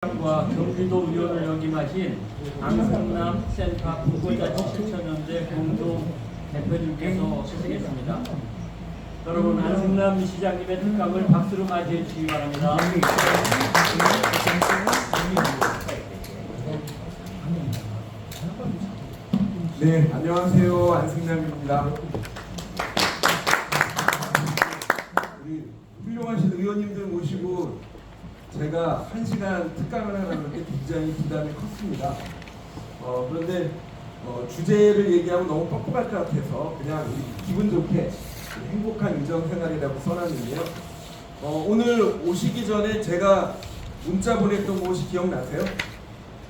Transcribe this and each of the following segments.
과 경기도 위원을 역임하신 안성남 센터 부고자치 실천연대 공동 대표님께서 수행했습니다. 여러분 안성남 시장님의 특감을 박수로 맞이해 주시기 바랍니다. 네, 안녕하세요. 안승남입니다. 우리 훌륭하신 의원님들 모시고 제가 1시간 특강을 하는 게 굉장히 부담이 컸습니다. 그런데 주제를 얘기하면 너무 뻑뻑할 것 같아서 그냥 기분 좋게 행복한 의정생활이라고 써놨는데요. 오늘 오시기 전에 제가 문자 보냈던 거 혹시 기억나세요?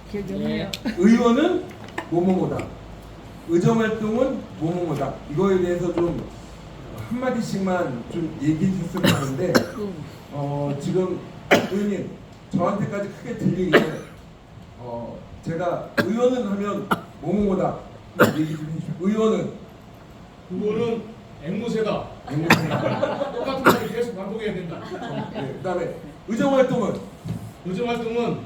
기억나요? 의원은 뭐뭐뭐다. 의정활동은 뭐뭐뭐다. 이거에 대해서 좀 한마디씩만 좀 얘기해 주셨으면 하는데 지금 의원님 저한테까지 크게 들리게 제가 의원은 하면 뭐뭐뭐다 얘기 좀 해주세요. 의원은 그거는 앵무새다. 앵무새다. 똑같은 말을 계속 반복해야 된다. 네, 그다음에 의정활동은 요즘 활동은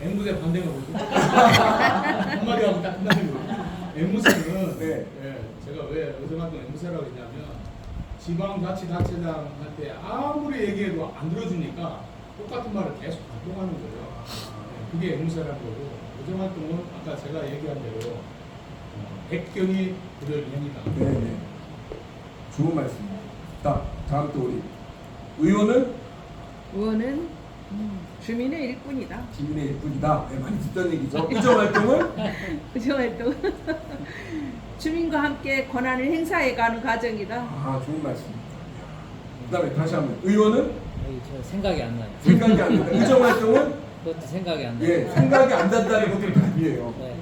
앵무새 반대가 뭐죠? 한마디 하고 딱 끝나는 거예요. 앵무새는 네. 제가 왜 요즘 활동 앵무새라고 했냐면 지방자치단체장한테 아무리 얘기해도 안 들어주니까 똑같은 말을 계속 반복하는 거예요. 그게 앵무새라는 거고 요즘 활동은 아까 제가 얘기한 대로 백경이 불여일견이다. 네네 좋은 말씀입니다. 다음 또 우리 의원은 의원은 주민의 일꾼이다. 주민의 일꾼이다. 네, 많이 듣던 얘기죠. 의정활동은 의정활동 주민과 함께 권한을 행사해가는 과정이다. 아 좋은 말씀입니다. 그다음에 다시 한번 의원은 저 생각이 안 나요. 생각이 안 난다. 의정활동은 그것도 생각이 안 나요. 예 생각이 안 난다는 것들이 답이에요. 네.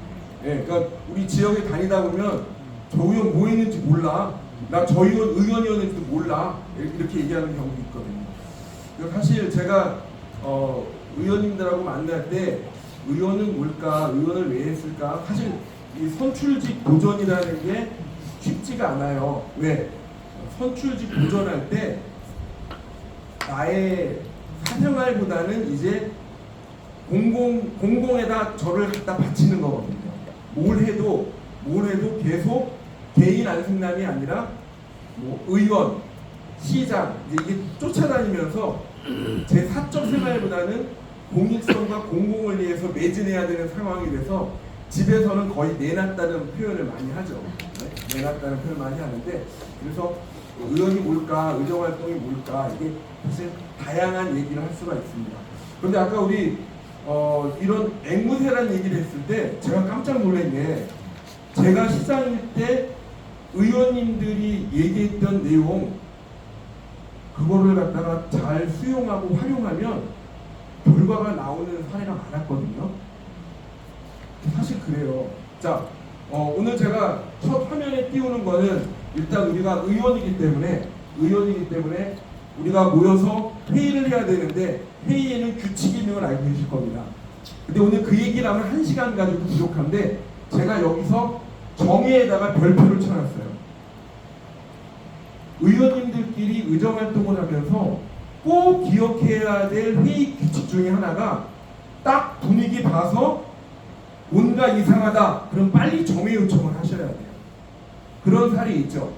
예, 그러니까 우리 지역에 다니다 보면 저 의원 뭐 했는지 몰라. 나 저 의원 의원이었는지도 몰라. 이렇게 얘기하는 경우도 있거든요. 그러니까 사실 제가 의원님들하고 만날 때 의원은 뭘까, 의원을 왜 했을까? 사실 이 선출직 도전이라는 게 쉽지가 않아요. 왜? 선출직 도전할 때 나의 사생활보다는 이제 공공에다 저를 갖다 바치는 거거든요. 뭘 해도 계속 개인 안승남이 아니라 뭐 의원, 시장 이제 이게 쫓아다니면서 제 사적 생활보다는 공익성과 공공을 위해서 매진해야 되는 상황이 돼서 집에서는 거의 내놨다는 표현을 많이 하죠. 네? 내놨다는 표현을 많이 하는데 그래서 의원이 뭘까, 의정활동이 뭘까 이게 사실 다양한 얘기를 할 수가 있습니다. 그런데 아까 우리 이런 앵무새라는 얘기를 했을 때 제가 깜짝 놀란 게 제가 시장일 때 의원님들이 얘기했던 내용 그거를 갖다가 잘 수용하고 활용하면 결과가 나오는 사례가 많았거든요. 사실 그래요. 자, 오늘 제가 첫 화면에 띄우는 거는 일단 우리가 의원이기 때문에 우리가 모여서 회의를 해야 되는데 회의에는 규칙이 있는 걸 알고 계실 겁니다. 근데 오늘 그 얘기를 하면 1시간 가지고 부족한데 제가 여기서 정의에다가 별표를 쳐놨어요. 의원님들끼리 의정활동을 하면서 꼭 기억해야 될 회의 규칙 중에 하나가 딱 분위기 봐서 뭔가 이상하다 그럼 빨리 정회 요청을 하셔야 돼요. 그런 사례 있죠?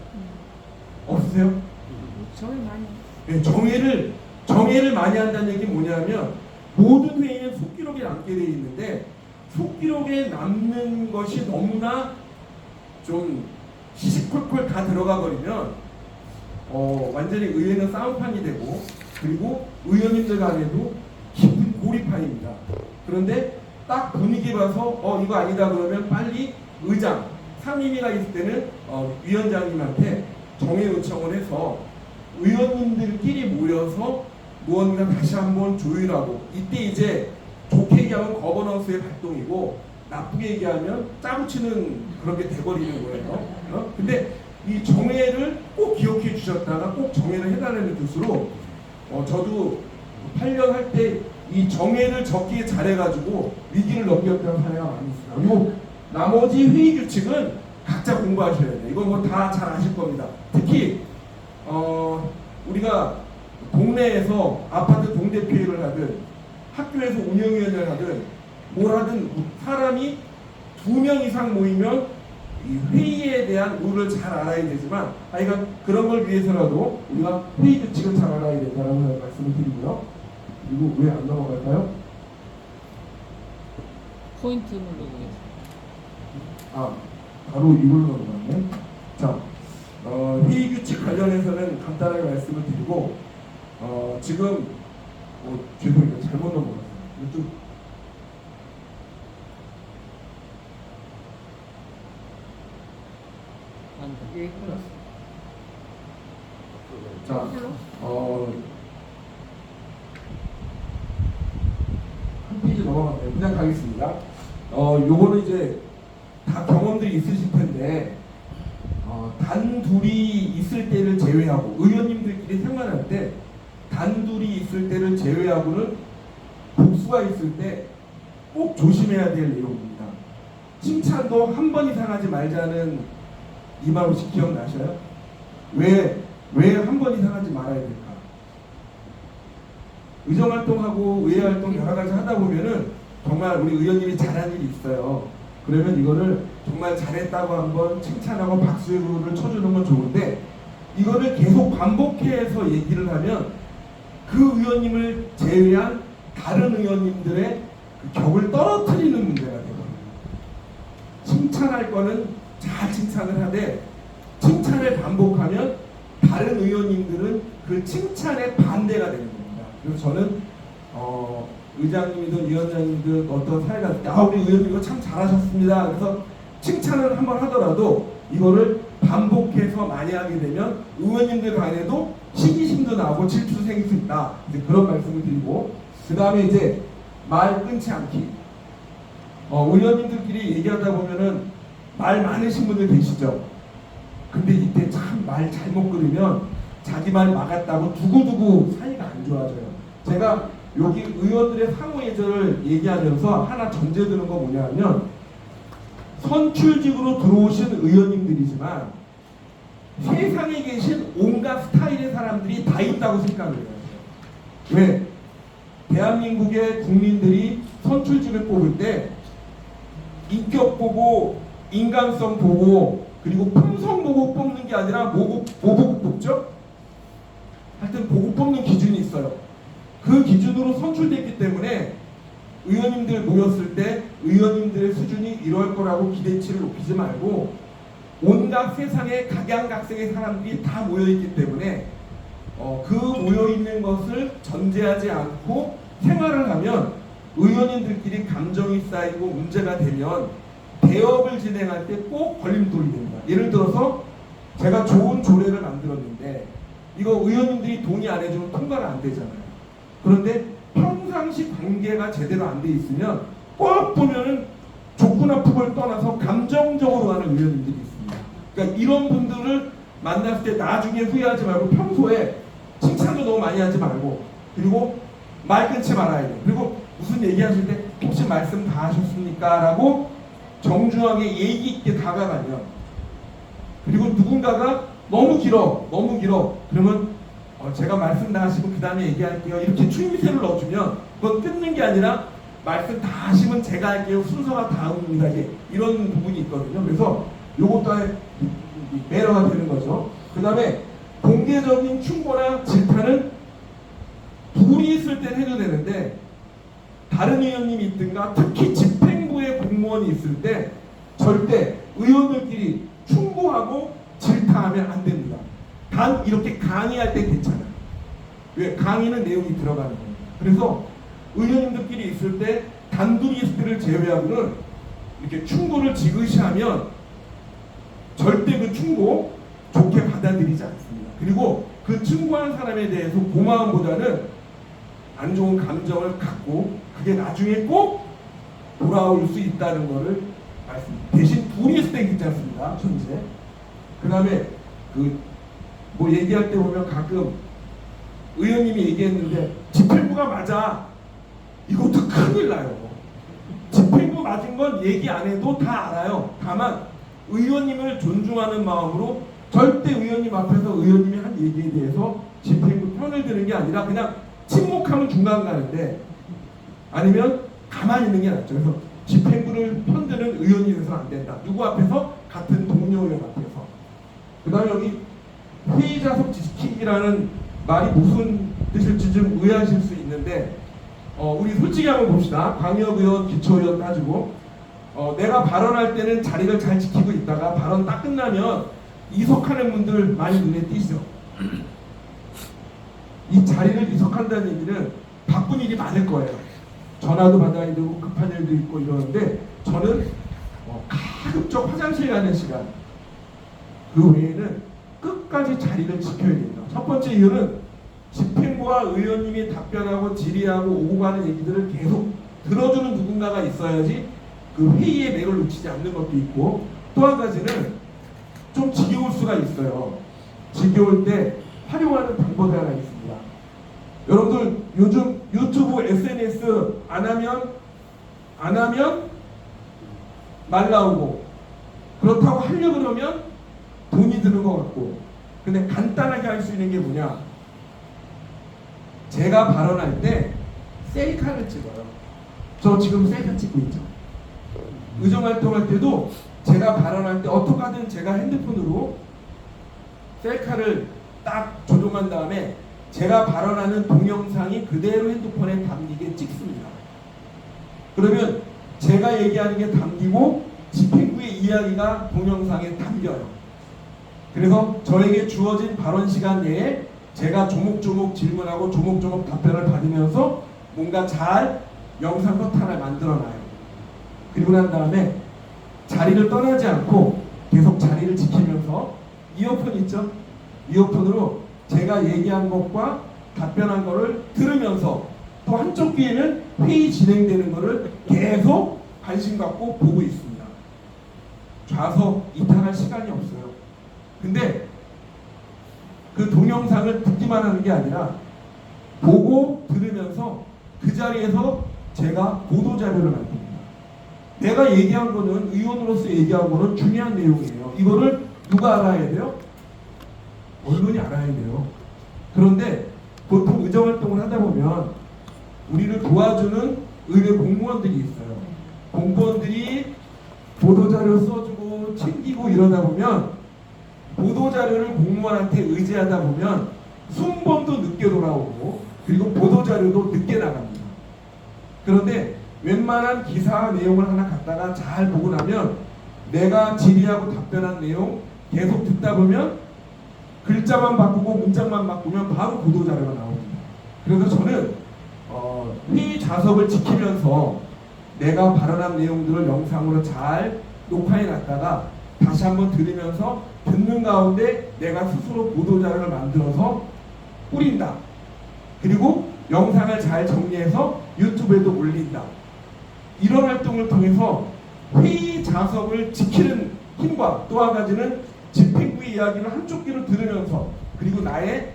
없으세요? 정말 많이. 네, 정회를 많이 한다는 얘기는 뭐냐면 모든 회의는 속기록에 남게 돼 있는데 속기록에 남는 것이 너무나 좀 시시콜콜 다 들어가 버리면 완전히 의회는 싸움판이 되고 그리고 의원님들 간에도 깊은 고리판입니다. 그런데 딱 분위기 봐서 이거 아니다 그러면 빨리 의장, 상임위가 있을 때는 위원장님한테 정회 요청을 해서 의원님들끼리 모여서 무언가 다시 한번 조율하고 이때 이제 좋게 얘기하면 거버넌스의 활동이고 나쁘게 얘기하면 짜붙이는 그런 게 돼버리는 거예요. 근데 이 정회를 꼭 기억해 주셨다가 꼭 정회를 해달라는 뜻으로 저도 8년 할 때 이 정회를 적기에 잘해가지고 위기를 넘겼던 사례가 많이 있습니다. 그리고 나머지 회의 규칙은 각자 공부하셔야 돼요. 이건 뭐 다 잘 아실 겁니다. 특히 우리가 동네에서 아파트 동대표를 하든 학교에서 운영위원회를 하든 뭘 하든 사람이 2명 이상 모이면 이 회의에 대한 룰을 잘 알아야 되지만 하여간 그런 걸 위해서라도 우리가 회의 규칙을 잘 알아야 된다는 말씀을 드리고요. 그리고 왜 안 넘어갈까요? 포인트 누르고 계세요. 아, 바로 이걸로 넘어갔네. 자, 회의 규칙 관련해서는 간단하게 말씀을 드리고 지금 죄송해요. 잘못 넘어갔어요. 좀 안 돼. 예, 그럼. 자, 한 페이지 넘어갔네요. 그냥 가겠습니다. 요거는 이제 다 경험들이 있으실 텐데, 단둘이 있을 때를 제외하고, 의원님들끼리 생활할 때, 단둘이 있을 때를 제외하고는 복수가 있을 때 꼭 조심해야 될 내용입니다. 칭찬도 한 번 이상 하지 말자는 이 말 혹시 기억나셔요? 왜 한 번 이상 하지 말아야 될까? 의정활동하고 의회활동 여러 가지 하다 보면은 정말 우리 의원님이 잘한 일이 있어요. 그러면 이거를 정말 잘했다고 한번 칭찬하고 박수를 쳐주는 건 좋은데 이거를 계속 반복해서 얘기를 하면 그 의원님을 제외한 다른 의원님들의 그 격을 떨어뜨리는 문제가 되거든요. 칭찬할 거는 잘 칭찬을 하되 칭찬을 반복하면 다른 의원님들은 그 칭찬의 반대가 되는 겁니다. 그래서 저는 의장님이든 위원장님이든 어떤 사회가 우리 의원님 이거 참 잘하셨습니다. 그래서 칭찬을 한번 하더라도 이거를 반복해서 많이 하게 되면 의원님들 간에도 시기심도 나고 질투도 생길 수 있다. 이제 그런 말씀을 드리고 그 다음에 이제 말 끊지 않기. 의원님들끼리 얘기하다 보면은 말 많으신 분들 계시죠. 근데 이때 참 말 잘못 끊으면 자기 말 막았다고 두고두고 사이가 안 좋아져요. 제가 여기 의원들의 상호 예절을 얘기하면서 하나 전제 드는 거 뭐냐면 선출직으로 들어오신 의원님들이지만 세상에 계신 온갖 스타일의 사람들이 다 있다고 생각을 해요. 왜? 대한민국의 국민들이 선출직을 뽑을 때 인격 보고 인간성 보고 그리고 품성 보고 뽑는 게 아니라 뭐 보고 뽑죠? 하여튼 보고 뽑는 기준이 있어요. 그 기준으로 선출됐기 때문에 의원님들 모였을 때 의원님들의 수준이 이럴 거라고 기대치를 높이지 말고 온갖 세상의 각양각색의 사람들이 다 모여있기 때문에 그 모여있는 것을 전제하지 않고 생활을 하면 의원님들끼리 감정이 쌓이고 문제가 되면 대업을 진행할 때 꼭 걸림돌이 됩니다. 예를 들어서 제가 좋은 조례를 만들었는데 이거 의원님들이 동의 안 해주면 통과가 안 되잖아요. 그런데 평상시 관계가 제대로 안 돼 있으면 꼭 보면은 조건과 폭을 떠나서 감정적으로 하는 의원님들이 있습니다. 그러니까 이런 분들을 만났을 때 나중에 후회하지 말고 평소에 칭찬도 너무 많이 하지 말고 그리고 말 끊지 말아야 돼요. 그리고 무슨 얘기하실 때 혹시 말씀 다 하셨습니까? 라고 정중하게 예의 있게 다가가면 그리고 누군가가 너무 길어 그러면 제가 말씀 다 하시고 그 다음에 얘기할게요 이렇게 추임새를 넣어주면 그건 끊는 게 아니라 말씀 다 하시면 제가 할게요 순서가 다음입니다 이런 부분이 있거든요. 그래서 요것도 하나의 매너가 되는 거죠. 그 다음에 공개적인 충고나 질타는 둘이 있을 땐 해도 되는데 다른 의원님이 있든가 특히 집행부의 공무원이 있을 때 절대 의원들끼리 충고하고 질타하면 안 됩니다. 단 이렇게 강의할 때 괜찮아요. 왜? 강의는 내용이 들어가는 거예요. 그래서 의원님들끼리 있을 때 단둘이 있을 때를 제외하고는 이렇게 충고를 지그시하면 절대 그 충고 좋게 받아들이지 않습니다. 그리고 그 충고하는 사람에 대해서 고마움보다는 안 좋은 감정을 갖고 그게 나중에 꼭 돌아올 수 있다는 것을 말씀드립니다. 대신 둘이 있을 때 괜찮습니다. 현재. 그 다음에 뭐 얘기할 때 보면 가끔 의원님이 얘기했는데 집행부가 맞아. 이것도 큰일 나요. 집행부 맞은 건 얘기 안 해도 다 알아요. 다만 의원님을 존중하는 마음으로 절대 의원님 앞에서 의원님이 한 얘기에 대해서 집행부 편을 드는 게 아니라 그냥 침묵하면 중간 가는데 아니면 가만히 있는 게 낫죠. 그래서 집행부를 편드는 의원이 돼서는 안 된다. 누구 앞에서? 같은 동료 의원 앞에서. 그 다음에 여기 회의자석 지키기라는 말이 무슨 뜻일지 좀 의아하실 수 있는데 우리 솔직히 한번 봅시다. 광역의원, 기초의원 따지고 내가 발언할 때는 자리를 잘 지키고 있다가 발언 딱 끝나면 이석하는 분들 많이 눈에 띄시죠. 이 자리를 이석한다는 얘기는 바쁜 일이 많을 거예요. 전화도 받아야 되고 급한 일도 있고 이러는데 저는 가급적 화장실 가는 시간 그 외에는 끝까지 자리를 지켜야 됩니다. 첫 번째 이유는 집행부와 의원님이 답변하고 질의하고 오고 가는 얘기들을 계속 들어주는 누군가가 있어야지 그 회의의 맥을 놓치지 않는 것도 있고 또 한 가지는 좀 지겨울 수가 있어요. 지겨울 때 활용하는 방법이 하나 있습니다. 여러분들 요즘 유튜브 SNS 안 하면 말 나오고 그렇다고 하려고 그러면 돈이 드는 것 같고 근데 간단하게 할 수 있는 게 뭐냐 제가 발언할 때 셀카를 찍어요. 저 지금 셀카 찍고 있죠. 의정활동할 때도 제가 발언할 때 어떻게 하든 제가 핸드폰으로 셀카를 딱 조종한 다음에 제가 발언하는 동영상이 그대로 핸드폰에 담기게 찍습니다. 그러면 제가 얘기하는 게 담기고 집행부의 이야기가 동영상에 담겨요. 그래서 저에게 주어진 발언 시간 내에 제가 조목조목 질문하고 조목조목 답변을 받으면서 뭔가 잘 영상 컷 하나 만들어놔요. 그리고 난 다음에 자리를 떠나지 않고 계속 자리를 지키면서 이어폰 있죠? 이어폰으로 제가 얘기한 것과 답변한 거를 들으면서 또 한쪽 귀에는 회의 진행되는 거를 계속 관심 갖고 보고 있습니다. 좌석 이탈할 시간이 없어요. 근데 그 동영상을 듣기만 하는 게 아니라 보고 들으면서 그 자리에서 제가 보도자료를 만듭니다. 내가 얘기한 거는 의원으로서 얘기한 거는 중요한 내용이에요. 이거를 누가 알아야 돼요? 언론이 알아야 돼요. 그런데 보통 의정활동을 하다 보면 우리를 도와주는 의회 공무원들이 있어요. 공무원들이 보도자료 써주고 챙기고 이러다 보면 보도자료를 공무원한테 의지하다 보면 순번도 늦게 돌아오고 그리고 보도자료도 늦게 나갑니다. 그런데 웬만한 기사 내용을 하나 갖다가 잘 보고 나면 내가 질의하고 답변한 내용 계속 듣다 보면 글자만 바꾸고 문장만 바꾸면 바로 보도자료가 나옵니다. 그래서 저는 회의 좌석을 지키면서 내가 발언한 내용들을 영상으로 잘 녹화해 놨다가 다시 한번 들으면서 듣는 가운데 내가 스스로 보도자료를 만들어서 뿌린다. 그리고 영상을 잘 정리해서 유튜브에도 올린다. 이런 활동을 통해서 회의 좌석을 지키는 힘과 또 한 가지는 집행부의 이야기를 한쪽 귀로 들으면서 그리고 나의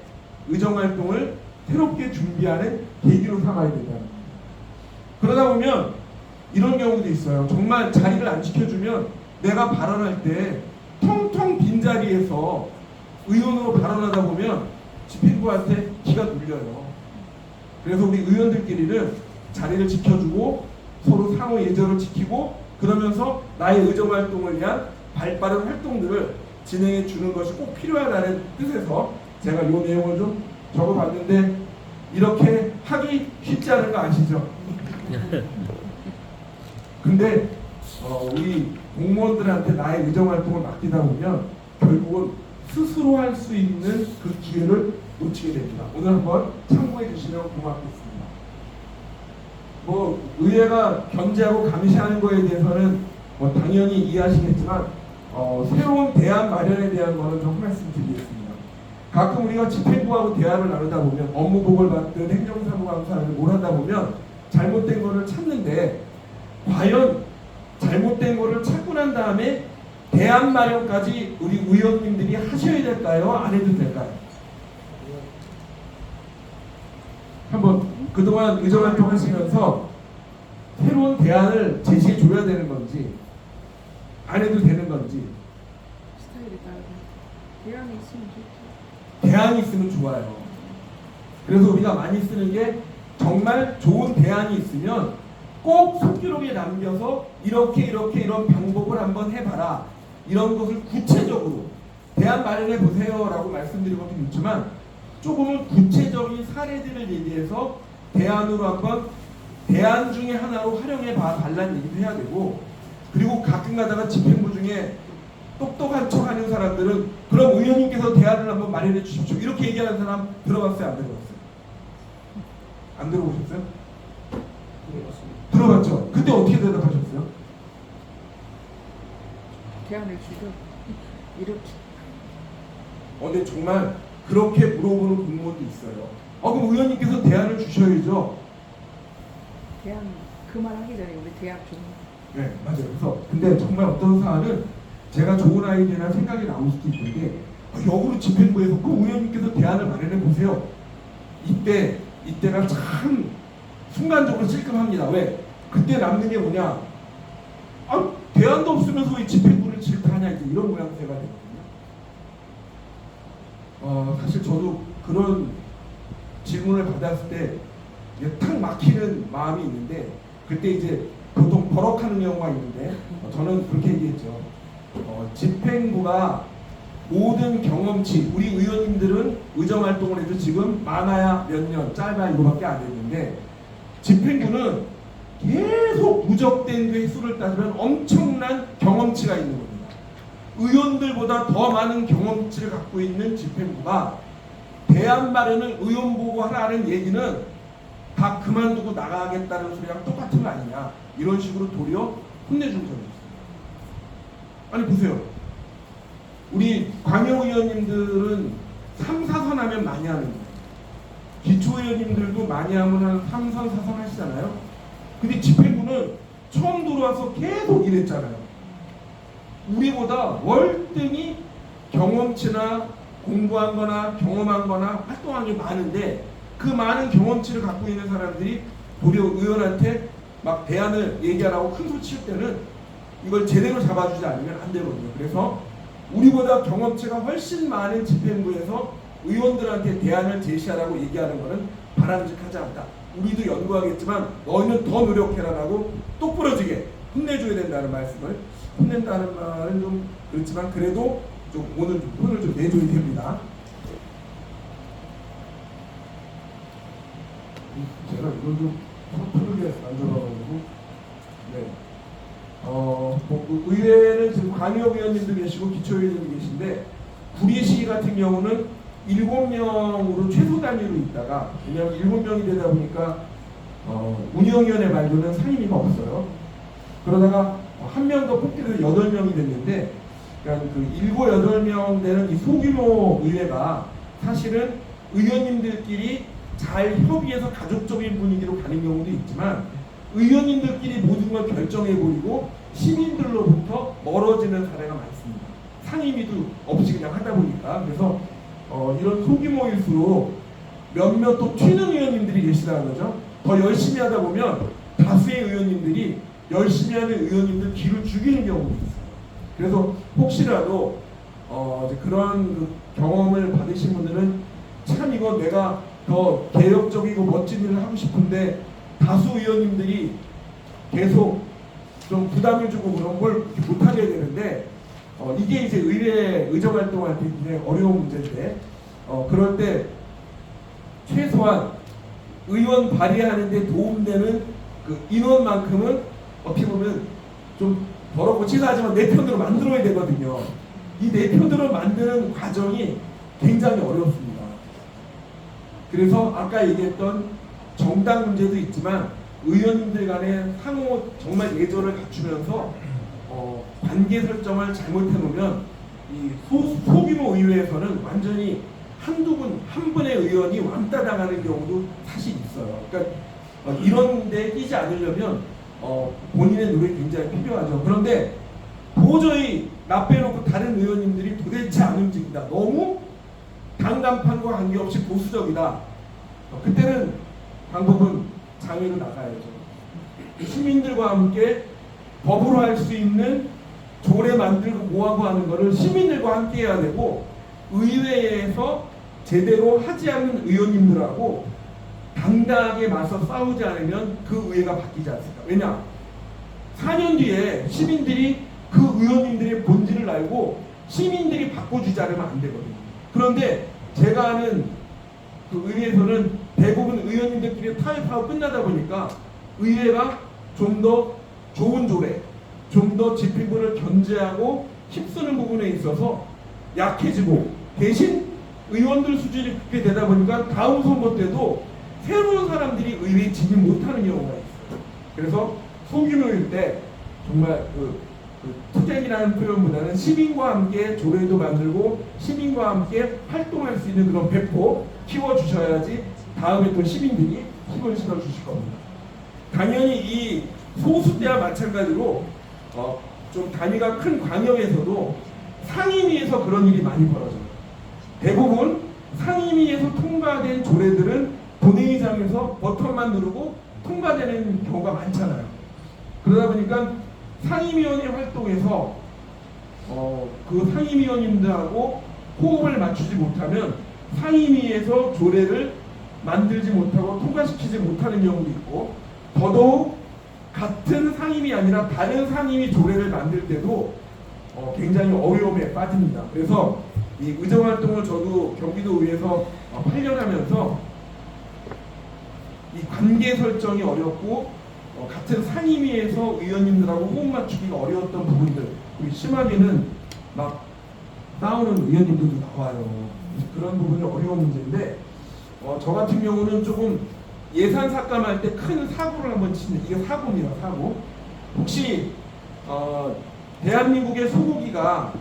의정활동을 새롭게 준비하는 계기로 삼아야 된다는 겁니다. 그러다 보면 이런 경우도 있어요. 정말 자리를 안 지켜주면 내가 발언할 때 텅텅 빈 자리에서 의원으로 발언하다 보면 집행부한테 기가 눌려요. 그래서 우리 의원들끼리는 자리를 지켜주고 서로 상호 예절을 지키고 그러면서 나의 의정활동을 위한 발빠른 활동들을 진행해 주는 것이 꼭 필요하다는 뜻에서 제가 이 내용을 좀 적어봤는데 이렇게 하기 쉽지 않은 거 아시죠? 근데 우리 공무원들한테 나의 의정활동을 맡기다 보면 결국은 스스로 할 수 있는 그 기회를 놓치게 됩니다. 오늘 한번 참고해 주시면 고맙겠습니다. 뭐 의회가 견제하고 감시하는 거에 대해서는 뭐 당연히 이해하시겠지만 새로운 대안 마련에 대한 거는 좀 말씀드리겠습니다. 가끔 우리가 집행부하고 대화를 나누다 보면 업무 보고를 받든 행정사무감사를 뭘 하다 보면 잘못된 거를 찾는데 과연 잘못된 거를 찾고 난 다음에 대안 마련까지 우리 의원님들이 하셔야 될까요? 안 해도 될까요? 한번 그동안 의정활동 하시면서 새로운 대안을 제시해 줘야 되는 건지 안 해도 되는 건지 스타일에 따라 대안이 있으면 좋죠. 대안이 있으면 좋아요. 그래서 우리가 많이 쓰는 게 정말 좋은 대안이 있으면 꼭 속기록에 남겨서 이렇게 이런 방법을 한번 해봐라. 이런 것을 구체적으로 대안 마련해 보세요라고 말씀드린 것도 좋지만 조금은 구체적인 사례들을 얘기해서 대안으로 한번 대안 중에 하나로 활용해 달라는 얘기도 해야 되고 그리고 가끔 가다가 집행부 중에 똑똑한 척 하는 사람들은 그럼 의원님께서 대안을 한번 마련해 주십시오. 이렇게 얘기하는 사람 들어봤어요? 안 들어봤어요? 안 들어보셨어요? 들어봤습니다. 들어봤죠? 그때 어떻게 대답하셨어요? 대안을 주죠. 이렇게. 근데 정말 그렇게 물어보는 공무원도 있어요. 그럼 의원님께서 대안을 주셔야죠. 대안 그만하기 전에 우리 대안 좀. 네, 맞아요. 그래서 근데 정말 어떤 사안은 제가 좋은 아이디어나 생각이 나올 수도 있는데 역으로 집행부에서 그 의원님께서 대안을 마련해 보세요. 이때가 참 순간적으로 찔끔합니다. 왜? 그때 남는 게 뭐냐? 대안도 없으면서 왜 집행부를 질타하냐 이제 이런 모양새가 되거든요. 사실 저도 그런 질문을 받았을 때 탁 막히는 마음이 있는데 그때 이제 보통 버럭하는 경우가 있는데 저는 그렇게 얘기했죠. 집행부가 모든 경험치 우리 의원님들은 의정활동을 해도 지금 많아야 몇 년 짧아야 이거밖에 안 됐는데 집행부는 계속 누적된 그 횟수를 따지면 엄청난 경험치가 있는 겁니다. 의원들보다 더 많은 경험치를 갖고 있는 집행부가 대안 마련을 의원 보고 하라는 얘기는 다 그만두고 나가겠다는 소리랑 똑같은 거 아니냐 이런 식으로 도리어 혼내준 적이 있어요. 아니 보세요. 우리 광역의원님들은 3, 4선 하면 많이 하는 거예요. 기초의원님들도 많이 하면 한 3선, 4선 하시잖아요. 근데 집행부는 처음 들어와서 계속 이랬잖아요. 우리보다 월등히 경험치나 공부한 거나 경험한 거나 활동한 게 많은데 그 많은 경험치를 갖고 있는 사람들이 도리어 의원한테 막 대안을 얘기하라고 큰 소리 칠 때는 이걸 제대로 잡아주지 않으면 안 되거든요. 그래서 우리보다 경험치가 훨씬 많은 집행부에서 의원들한테 대안을 제시하라고 얘기하는 것은 바람직하지 않다. 우리도 연구하겠지만 너희는 더 노력해라라고 똑부러지게 혼내줘야 된다는 말씀을 혼낸다는 말은 좀 그렇지만 그래도 좀 오늘 좀 혼을 좀 내줘야 됩니다. 제가 이걸 좀 푸르게 만들어가지고 네. 의회는 지금 광역의원님도 계시고 기초의원님도 계신데 구리시 같은 경우는 7명으로 최소 단위로 있다가 왜냐하면 7명이 되다 보니까 운영위원회 말고는 상임위가 없어요. 그러다가 한 명 더 뽑기로 8명이 됐는데 그러니까 그 7, 8명 되는 이 소규모 의회가 사실은 의원님들끼리 잘 협의해서 가족적인 분위기로 가는 경우도 있지만 의원님들끼리 모든 걸 결정해버리고 시민들로부터 멀어지는 사례가 많습니다. 상임위도 없이 그냥 하다 보니까. 그래서 이런 소규모일수록 몇몇 또 튀는 의원님들이 계시다는 거죠. 더 열심히 하다 보면 다수의 의원님들이 열심히 하는 의원님들 길을 죽이는 경우도 있어요. 그래서 혹시라도 그런 그 경험을 받으신 분들은 참 이거 내가 더 개혁적이고 멋진 일을 하고 싶은데 다수 의원님들이 계속 좀 부담을 주고 그런 걸 못하게 되는데 이게 이제 의회 의정활동할 때 굉장히 어려운 문제인데 그럴 때 최소한 의원 발의하는 데 도움되는 그 인원만큼은 어떻게 보면 좀 더럽고 치사하지만 내 편으로 만들어야 되거든요. 이 내 편으로 만드는 과정이 굉장히 어렵습니다. 그래서 아까 얘기했던 정당 문제도 있지만 의원님들 간에 상호 정말 예절을 갖추면서 관계 설정을 잘못해 놓으면 이 소규모 의회에서는 완전히 한 분의 의원이 왕따 당하는 경우도 사실 있어요. 그러니까 이런 데 끼지 않으려면 본인의 노력이 굉장히 필요하죠. 그런데 도저히 나 빼놓고 다른 의원님들이 도대체 안 움직인다. 너무 당간판과 관계없이 보수적이다. 그때는 방법은 장외로 나가야죠. 시민들과 함께 법으로 할 수 있는 조례 만들고 뭐하고 하는 거를 시민들과 함께 해야 되고 의회에서 제대로 하지 않는 의원님들하고 당당하게 맞서 싸우지 않으면 그 의회가 바뀌지 않습니다. 왜냐? 4년 뒤에 시민들이 그 의원님들의 본질을 알고 시민들이 바꿔주지 않으면 안 되거든요. 그런데 제가 아는 그 의회에서는 대부분 의원님들끼리 타협하고 끝나다 보니까 의회가 좀 더 좋은 조례, 좀 더 집행부를 견제하고 힘쓰는 부분에 있어서 약해지고 대신 의원들 수준이 그렇게 되다 보니까 다음 선거 때도 새로운 사람들이 의회에 진입 못하는 경우가 있어요. 그래서 소규모일 때 정말 그 투쟁이라는 표현보다는 시민과 함께 조례도 만들고 시민과 함께 활동할 수 있는 그런 배포 키워주셔야지 다음에 또 시민들이 힘을 실어주실 겁니다. 당연히 이 소수 때와 마찬가지로 좀 단위가 큰 광역에서도 상임위에서 그런 일이 많이 벌어져요. 대부분 상임위에서 통과된 조례들은 본회의장에서 버튼만 누르고 통과되는 경우가 많잖아요. 그러다 보니까 상임위원회 활동에서 그 상임위원님들하고 호흡을 맞추지 못하면 상임위에서 조례를 만들지 못하고 통과시키지 못하는 경우도 있고, 더더욱 같은 상임위 아니라 다른 상임위 조례를 만들 때도 굉장히 어려움에 빠집니다. 그래서 이 의정활동을 저도 경기도의회에서 8년 하면서 이 관계 설정이 어렵고 같은 상임위에서 의원님들하고 호흡 맞추기가 어려웠던 부분들, 그리고 심하게는 막 싸우는 의원님들도 나와요. 그런 부분이 어려운 문제인데 저 같은 경우는 조금 예산 삭감할 때 큰 사고를 한번 치는, 이게 사고입니다. 사고. 혹시 대한민국의 소고기가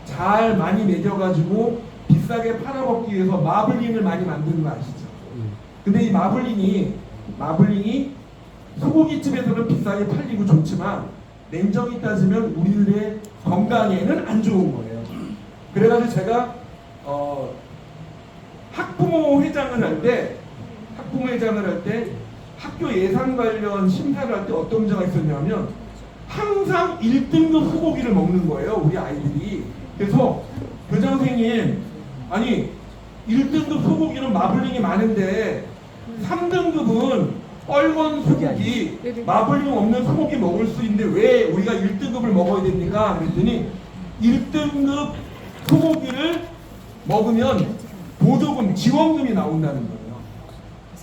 잘 많이 먹여가지고 비싸게 팔아먹기 위해서 마블링을 많이 만드는 거 아시죠? 근데 이 마블링이 소고기집에서는 비싸게 팔리고 좋지만 냉정히 따지면 우리들의 건강에는 안 좋은 거예요. 그래가지고 제가 학부모 회장을 할 때 학교 예산 관련 심사를 할 때 어떤 문제가 있었냐면 항상 1등급 소고기를 먹는 거예요, 우리 아이들이. 그래서 교장 선생님, 아니 1등급 소고기는 마블링이 많은데 3등급은 뻘건 소고기, 마블링 없는 소고기 먹을 수 있는데 왜 우리가 1등급을 먹어야 됩니까? 그랬더니 1등급 소고기를 먹으면 보조금, 지원금이 나온다는 거예요.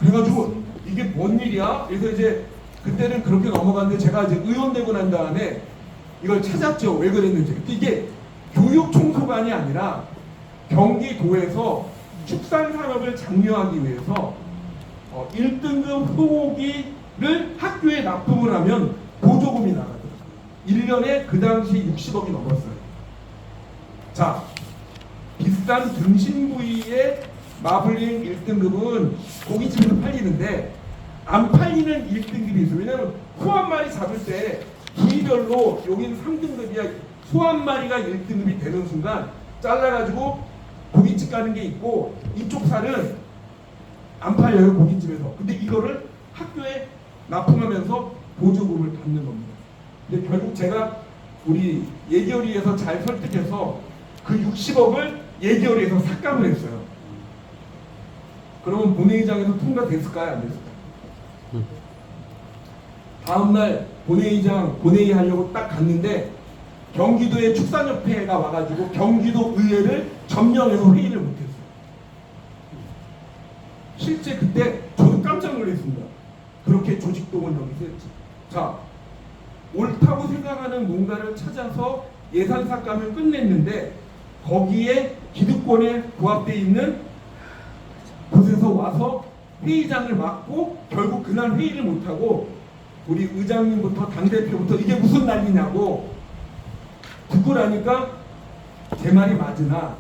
그래가지고 이게 뭔 일이야? 그래서 이제 그때는 그렇게 넘어갔는데 제가 이제 의원 되고 난 다음에 이걸 찾았죠. 왜 그랬는지. 이게 교육 총수관이 아니라 경기도에서 축산산업을 장려하기 위해서 1등급 소고기를 학교에 납품을 하면 보조금이 나가더라고요. 1년에 그 당시 60억이 넘었어요. 자, 비싼 등심 부위의 마블링 1등급은 고깃집에서 팔리는데 안 팔리는 1등급이 있어요. 왜냐면 소 한 마리 잡을 때 부위별로 여기는 3등급이야. 소 한 마리가 1등급이 되는 순간 잘라가지고 고깃집 가는 게 있고, 이쪽 살은 안 팔려요, 고깃집에서. 근데 이거를 학교에 납품하면서 보조금을 받는 겁니다. 근데 결국 제가 우리 예결위에서 잘 설득해서 그 60억을 예결위에서 삭감을 했어요. 그러면 본회의장에서 통과됐을까요? 안 됐을까요? 다음날 본회의 하려고 딱 갔는데 경기도의 축산협회가 와가지고 경기도 의회를 점령해서 회의를 못했어요. 실제 그때 저도 깜짝 놀랐습니다. 그렇게 조직동을 여기서 했지. 자, 옳다고 생각하는 뭔가를 찾아서 예산 삭감을 끝냈는데 거기에 기득권에 부합되어 있는 곳에서 와서 회의장을 맡고 결국 그날 회의를 못하고 우리 의장님부터 당대표부터 이게 무슨 난리냐고 듣고 나니까 제 말이 맞으나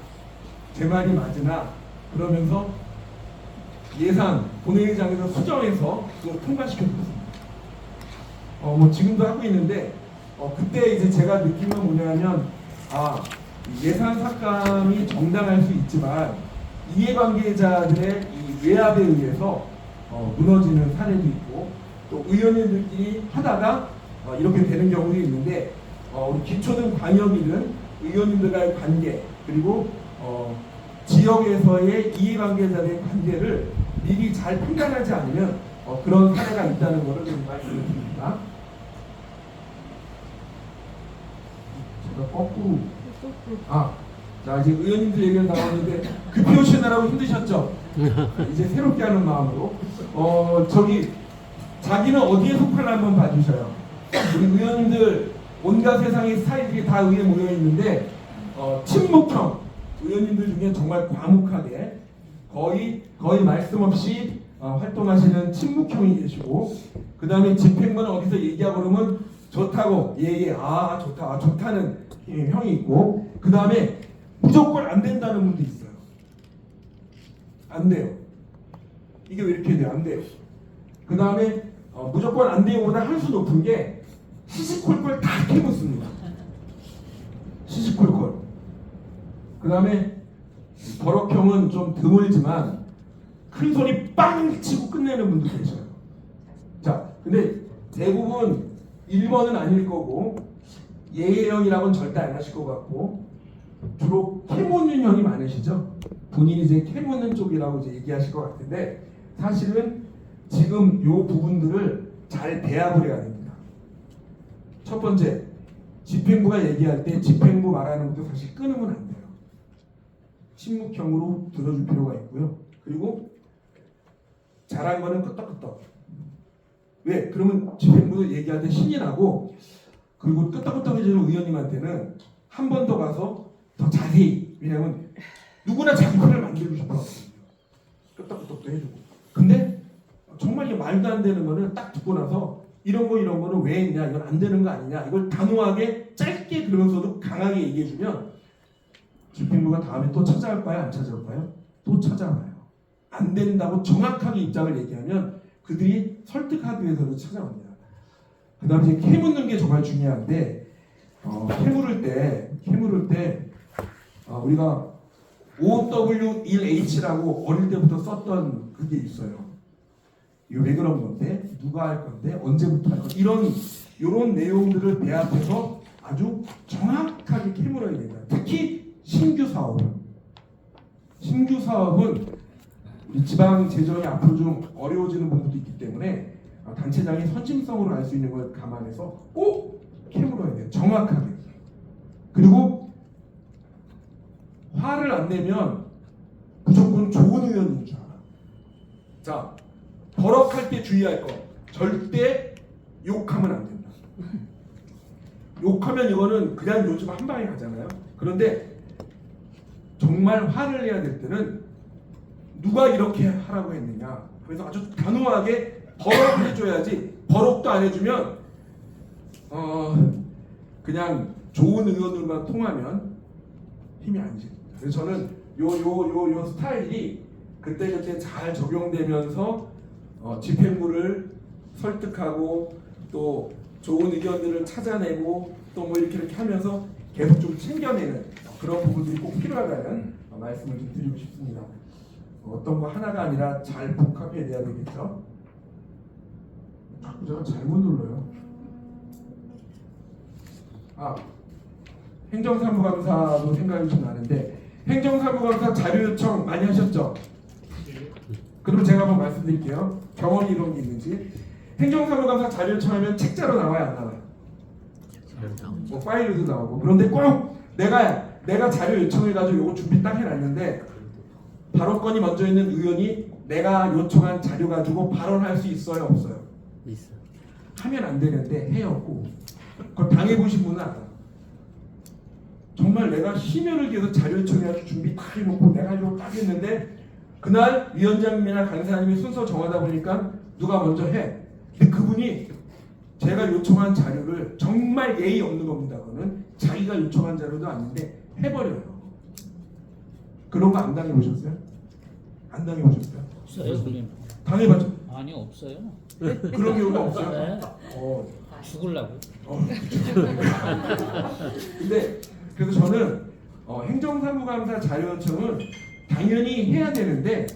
그러면서 예산 본회의장에서 수정해서 그걸 통과시켰습니다. 뭐 지금도 하고 있는데 그때 이제 제가 느낀 건 뭐냐면 예산 삭감이 정당할 수 있지만 이해관계자들의 이 외압에 의해서 무너지는 사례도 있고 또 의원님들끼리 하다가 이렇게 되는 경우도 있는데 우리 기초등 광역위는 의원님들과의 관계 그리고 지역에서의 이해관계자의 관계를 미리 잘 판단하지 않으면 그런 사례가 있다는 것을 좀 말씀을 드립니다. 제가 거꾸로 자 이제 의원님들 얘기가 나왔는데 급히 오시느라고 힘드셨죠? 이제 새롭게 하는 마음으로 저기 자기는 어디에 속하나 한번 봐주셔요. 우리 의원님들 온갖 세상의 스타일들이 다 위에 모여 있는데 친목형 의원님들 중에 정말 과묵하게 거의 말씀 없이 활동하시는 친목형이 계시고, 그 다음에 집행부는 어디서 얘기하고 그러면 좋다고 좋다는 형이 있고, 그 다음에 무조건 안 된다는 분도 있어요. 안 돼요. 이게 왜 이렇게 돼요? 안 돼요. 그 다음에 무조건 안 돼요보다 한 수 높은 게 시시콜콜 다 캐묻습니다. 시시콜콜. 그 다음에 버럭형은 좀 드물지만 큰 소리 빵 치고 끝내는 분도 계셔요. 자, 근데 대부분 1번은 아닐 거고 예형이라고는 절대 안 하실 것 같고, 주로 캐묻는 형이 많으시죠? 본인이 이제 캐묻는 쪽이라고 이제 얘기하실 것 같은데, 사실은 지금 요 부분들을 잘 배합을 해야 됩니다. 첫 번째, 집행부가 얘기할 때 집행부 말하는 것도 사실 끊으면 안 돼요. 침묵형으로 들어줄 필요가 있고요. 그리고 잘한 거는 끄떡끄떡. 왜? 그러면 집행부도 얘기할 때 신이 나고, 그리고 끄떡끄떡해지는 의원님한테는 한 번 더 가서 더 자세히, 왜냐면 누구나 자기 편을 만들고 싶어. 끄떡끄떡도 해주고. 근데 정말 이게 말도 안 되는 거는 딱 듣고 나서 이런 거는 왜 했냐, 이건 안 되는 거 아니냐, 이걸 단호하게 짧게 그러면서도 강하게 얘기해주면 집행부가 다음에 또 찾아올까요? 안 찾아올까요? 또 찾아와요. 안 된다고 정확하게 입장을 얘기하면 그들이 설득하기 위해서도 찾아옵니다. 그 다음에 이제 캐묻는 게 정말 중요한데, 캐물을 때 우리가 OW1H라고 어릴 때부터 썼던 그게 있어요. 이거 왜 그런 건데, 누가 할 건데, 언제부터 할 건데, 이런 내용들을 배합해서 아주 정확하게 캐물어야 됩니다. 특히 신규 사업은 우리 지방 재정이 앞으로 좀 어려워지는 부분도 있기 때문에 단체장이 선심성으로 알 수 있는 걸 감안해서 꼭 캐물어야 돼요. 정확하게. 그리고 화를 안 내면 무조건 좋은 의원인 줄 알아. 자, 버럭할 때 주의할 거. 절대 욕하면 안 된다. 욕하면 이거는 그냥 요즘 한 방에 가잖아요. 그런데 정말 화를 내야 될 때는 누가 이렇게 하라고 했느냐, 그래서 아주 단호하게 버럭을 해줘야지. 버럭도 안 해주면 그냥 좋은 의원들과 통하면 힘이 안 실립니다. 그래서 저는 요 스타일이 그때 잘 적용되면서 집행부를 설득하고 또 좋은 의견들을 찾아내고 또 뭐 이렇게 하면서 계속 좀 챙겨내는 그런 부분들이 꼭 필요하다는 말씀을 좀 드리고 싶습니다. 어떤 거 하나가 아니라 잘 복합해야 되겠죠. 자꾸 제가 잘못 눌러요. 행정사무감사도 생각이 좀 나는데, 행정사무감사 자료 요청 많이 하셨죠? 그럼 제가 한번 말씀드릴게요. 경험이 이런 게 있는지. 행정사무감사 자료 요청하면 책자로 나와요, 안 나와요? 뭐 파일로도 나오고. 그런데 꼭 내가 자료 요청해가지고 요거 준비 딱 해놨는데 발언권이 먼저 있는 의원이 내가 요청한 자료 가지고 발언할 수 있어요, 없어요? 있어. 하면 안 되는데 해요. 꼭. 그걸 당해보신 분은 알아요. 정말 내가 심혈을 기해서 자료 요청해가지고 준비 딱 해놓고 내가 이거 딱 했는데 그날 위원장님이나 강사님이 순서 정하다 보니까 누가 먼저 해. 근데 그분이 제가 요청한 자료를 정말 예의 없는 겁니다. 그거는 자기가 요청한 자료도 아닌데 해버려요. 그런 거 안 당해보셨어요? 안 당해보셨어요? 없어요, 선생님. 당해봤죠? 아니, 없어요. 그런 경우가 없어요? 네. 어. 죽을라고. 근데 그래서 저는 행정사무감사 자료 요청은 당연히 해야 되는데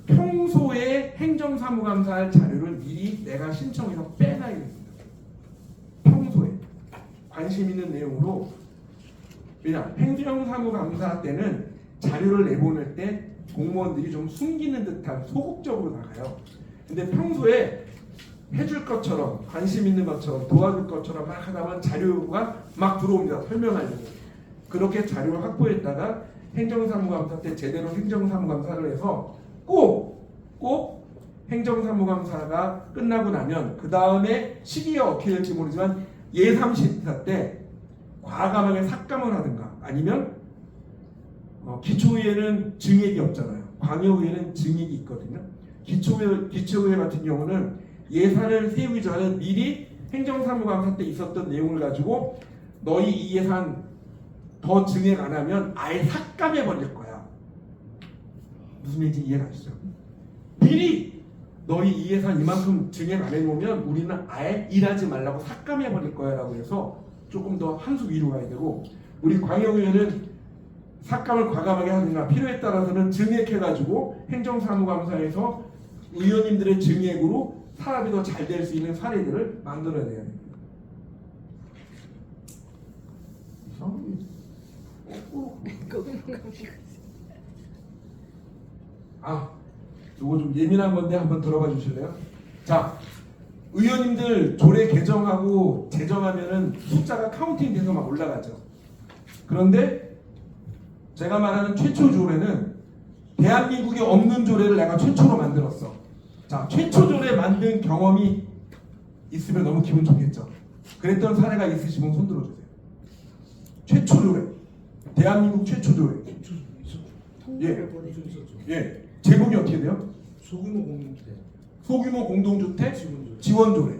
평소에 행정사무감사할 자료를 미리 내가 신청해서 빼놔야 됩니다. 평소에 관심 있는 내용으로. 왜냐, 행정사무감사 때는 자료를 내보낼 때 공무원들이 좀 숨기는 듯한 소극적으로 나가요. 근데 평소에 해줄 것처럼 관심 있는 것처럼 도와줄 것처럼 막 하다 보면 자료가 막 들어옵니다. 설명하려고. 그렇게 자료를 확보했다가 행정사무감사 때 제대로 행정사무감사를 해서 꼭 행정사무감사가 끝나고 나면 그 다음에 시기가 어떻게 될지 모르지만 예3심사 때 과감하게 삭감을 하든가 아니면 기초의회는 증액이 없잖아요. 광역의회는 증액이 있거든요. 기초의회 같은 경우는 예산을 세우기 전에 미리 행정사무감사 때 있었던 내용을 가지고 너희 이 예산 더 증액 안 하면 아예 삭감해 버릴 거야. 무슨 얘기인지 이해가시죠? 미리 너희 이 예산 이만큼 증액 안 해놓으면 우리는 아예 일하지 말라고 삭감해 버릴 거야 라고 해서 조금 더 한 수 위로 가야 되고, 우리 광역의회는 삭감을 과감하게 하든가 필요에 따라서는 증액해가지고 행정사무감사에서 의원님들의 증액으로 사업이 더 잘 될 수 있는 사례들을 만들어내야 됩니다. 요거 좀 예민한 건데 한번 들어봐 주실래요? 자, 의원님들 조례 개정하고 제정하면은 숫자가 카운팅 돼서 막 올라가죠. 그런데 제가 말하는 최초 조례는 대한민국에 없는 조례를 내가 최초로 만들었어. 자, 최초 조례 만든 경험이 있으면 너무 기분 좋겠죠. 그랬던 사례가 있으시면 손 들어주세요. 최초 조례, 대한민국 최초 조례. 통계를 보내. 예, 제목이 어떻게 돼요? 소규모 공동주택 소규모 공동주택 지원조례. 지원 조례.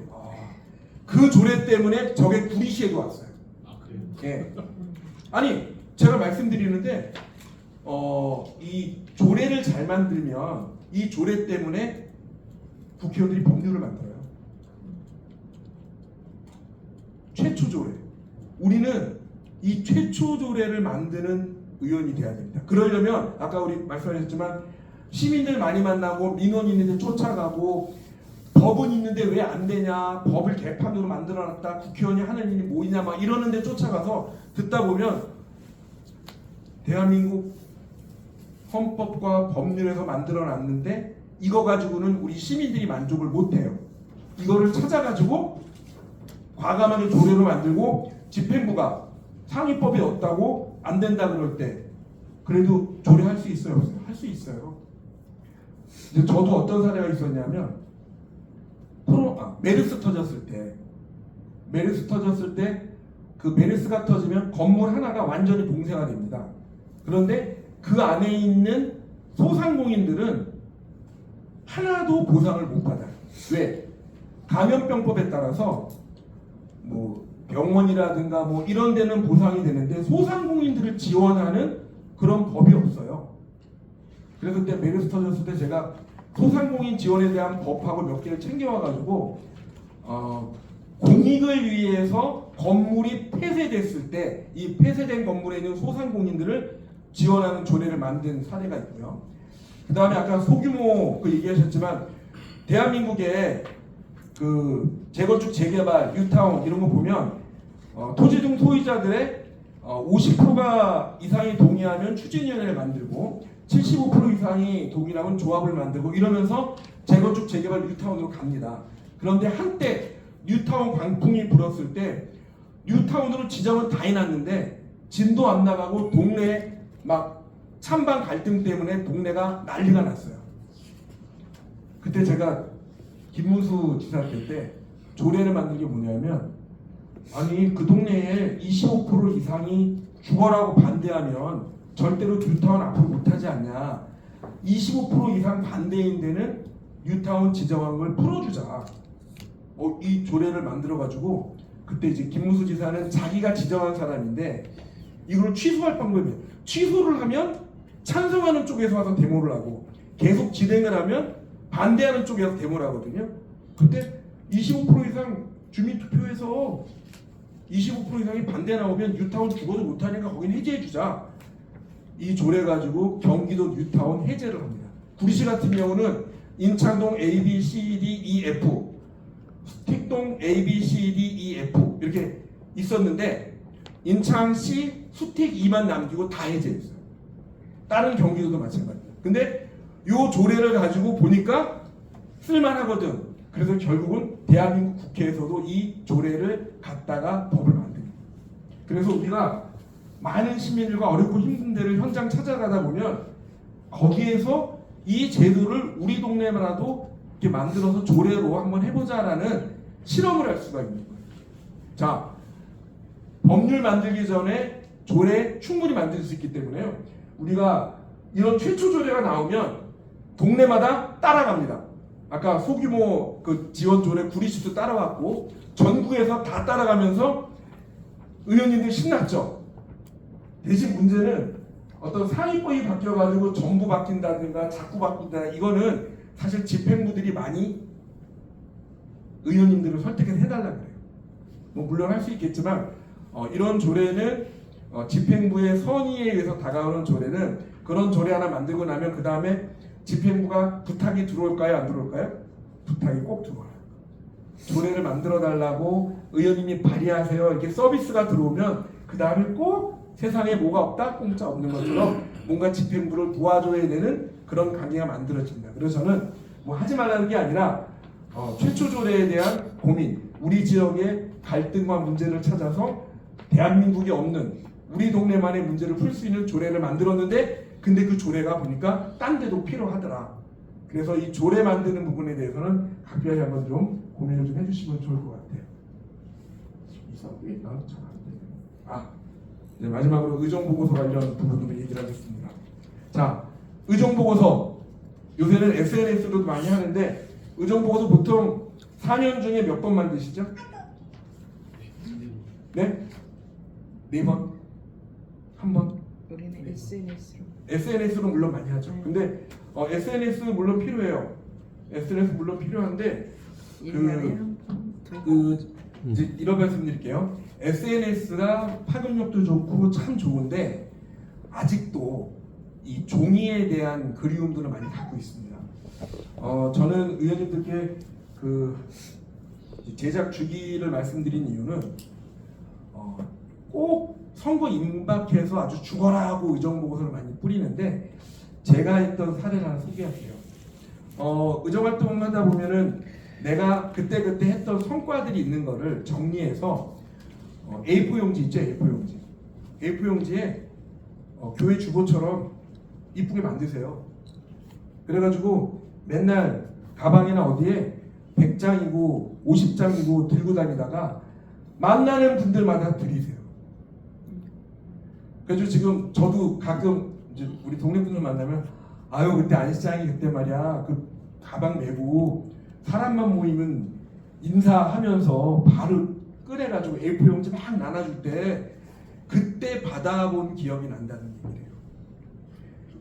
그 조례 때문에 저게 구리시에도 왔어요. 아 그래요? 예. 아니 제가 말씀드리는데 이 조례를 잘 만들면 이 조례 때문에 국회의원들이 법률을 만들어요. 최초 조례. 우리는 이 최초 조례를 만드는 의원이 돼야 됩니다. 그러려면 아까 우리 말씀하셨지만 시민들 많이 만나고 민원 있는데 쫓아가고 법은 있는데 왜 안 되냐, 법을 개판으로 만들어놨다, 국회의원이 하는 일이 뭐이냐 막 이러는데 쫓아가서 듣다 보면 대한민국 헌법과 법률에서 만들어놨는데 이거 가지고는 우리 시민들이 만족을 못해요. 이거를 찾아가지고 과감하게 조례로 만들고 집행부가 상위법이 없다고 안 된다 그럴 때 그래도 조례할 수 있어요? 없어요? 할 수 있어요. 이제 저도 어떤 사례가 있었냐면 메르스 터졌을 때 그 메르스가 터지면 건물 하나가 완전히 봉쇄가 됩니다. 그런데 그 안에 있는 소상공인들은 하나도 보상을 못 받아요. 왜? 감염병법에 따라서 뭐 병원이라든가 뭐 이런 데는 보상이 되는데 소상공인들을 지원하는 그런 법이 없어요. 그래서 그때 메르스 터졌을 때 제가 소상공인 지원에 대한 법하고 몇 개를 챙겨와가지고 공익을 위해서 건물이 폐쇄됐을 때 이 폐쇄된 건물에 있는 소상공인들을 지원하는 조례를 만든 사례가 있고요. 그 다음에 아까 소규모 그 얘기하셨지만 대한민국에 그 재건축 재개발 뉴타운 이런 거 보면 토지 등 소유자들의 50%가 이상이 동의하면 추진위원회를 만들고 75% 이상이 동의하면 조합을 만들고 이러면서 재건축 재개발 뉴타운으로 갑니다. 그런데 한때 뉴타운 광풍이 불었을 때 뉴타운으로 지정은 다 해놨는데 진도 안 나가고 동네에 막 찬반 갈등 때문에 동네가 난리가 났어요. 그때 제가 김문수 지사 때 조례를 만든 게 뭐냐면 아니 그 동네에 25% 이상이 죽어라고 반대하면 절대로 뉴타운 앞으로 못하지 않냐. 25% 이상 반대인 데는 뉴타운 지정한 걸 풀어주자. 이 조례를 만들어가지고 그때 이제 김문수 지사는 자기가 지정한 사람인데 이걸 취소할 방법이 취소를 하면 찬성하는 쪽에서 와서 데모를 하고 계속 진행을 하면 반대하는 쪽에서 데모를 하거든요. 그때 25% 이상 주민투표에서 25% 이상이 반대 나오면 뉴타운 죽어도 못하니까 거긴 해제해주자. 이 조례 가지고 경기도 뉴타운 해제를 합니다. 구리시 같은 경우는 인창동 A, B, C, D, E, F, 수택동 A, B, C, D, E, F 이렇게 있었는데 인창시 수택 2만 남기고 다 해제했어요. 다른 경기도도 마찬가지예요. 근데 요 조례를 가지고 보니까 쓸만하거든. 그래서 결국은 대한민국 국회에서도 이 조례를 갖다가 법을 만듭니다. 그래서 우리가 많은 시민들과 어렵고 힘든 데를 현장 찾아가다 보면 거기에서 이 제도를 우리 동네만라도 이렇게 만들어서 조례로 한번 해보자라는 실험을 할 수가 있는 거예요. 자, 법률 만들기 전에 조례 충분히 만들 수 있기 때문에요. 우리가 이런 최초 조례가 나오면 동네마다 따라갑니다. 아까 소규모 그 지원 조례 구리시도 따라왔고 전국에서 다 따라가면서 의원님들 신났죠. 대신 문제는 어떤 상위법이 바뀌어가지고 전부 바뀐다든가 자꾸 바뀐다, 이거는 사실 집행부들이 많이 의원님들을 설득을 해달라 그래요. 뭐 물론 할 수 있겠지만 이런 조례는 집행부의 선의에 의해서 다가오는 조례는 그런 조례 하나 만들고 나면 그 다음에 집행부가 부탁이 들어올까요? 안 들어올까요? 부탁이 꼭 들어와요. 조례를 만들어 달라고 의원님이 발의하세요. 이렇게 서비스가 들어오면 그 다음에 꼭 세상에 뭐가 없다? 공짜 없는 것처럼 뭔가 집행부를 도와줘야 되는 그런 관계가 만들어집니다. 그래서 저는 뭐 하지 말라는 게 아니라 최초 조례에 대한 고민, 우리 지역의 갈등과 문제를 찾아서 대한민국에 없는 우리 동네만의 문제를 풀 수 있는 조례를 만들었는데 근데 그 조례가 보니까 딴 데도 필요하더라. 그래서 이 조례 만드는 부분에 대해서는 각별히 한번 좀 고민을 좀 해주시면 좋을 것 같아요. 이제 마지막으로 의정보고서 관련 부분으로 얘기를 하겠습니다. 자, 의정보고서 요새는 SNS로도 많이 하는데 의정보고서 보통 4년 중에 몇 번 만드시죠? 네? 4번? 1번? 우리는 SNS로. SNS로 물론 많이 하죠. 근데 SNS 물론 필요해요. SNS 물론 필요한데 이제 이런 말씀드릴게요. SNS가 파급력도 좋고 참 좋은데 아직도 이 종이에 대한 그리움들을 많이 갖고 있습니다. 저는 의원님들께 그 제작 주기를 말씀드린 이유는 꼭 선거 임박해서 아주 죽어라 하고 의정보고서를 많이 뿌리는데 제가 했던 사례를 하나 소개할게요. 의정활동을 하다 보면은 내가 그때 했던 성과들이 있는 거를 정리해서 A4 용지 있죠? A4 용지에 교회 주보처럼 이쁘게 만드세요. 그래가지고 맨날 가방이나 어디에 100장이고 50장이고 들고 다니다가 만나는 분들마다 드리세요. 그래서 지금 저도 가끔 이제 우리 동네 분들 만나면 아유 그때 안시장이 그때 말이야 그 가방 메고 사람만 모이면 인사하면서 바로 꺼내가지고 A4 용지 막 나눠줄 때 그때 받아본 기억이 난다는 얘기예요.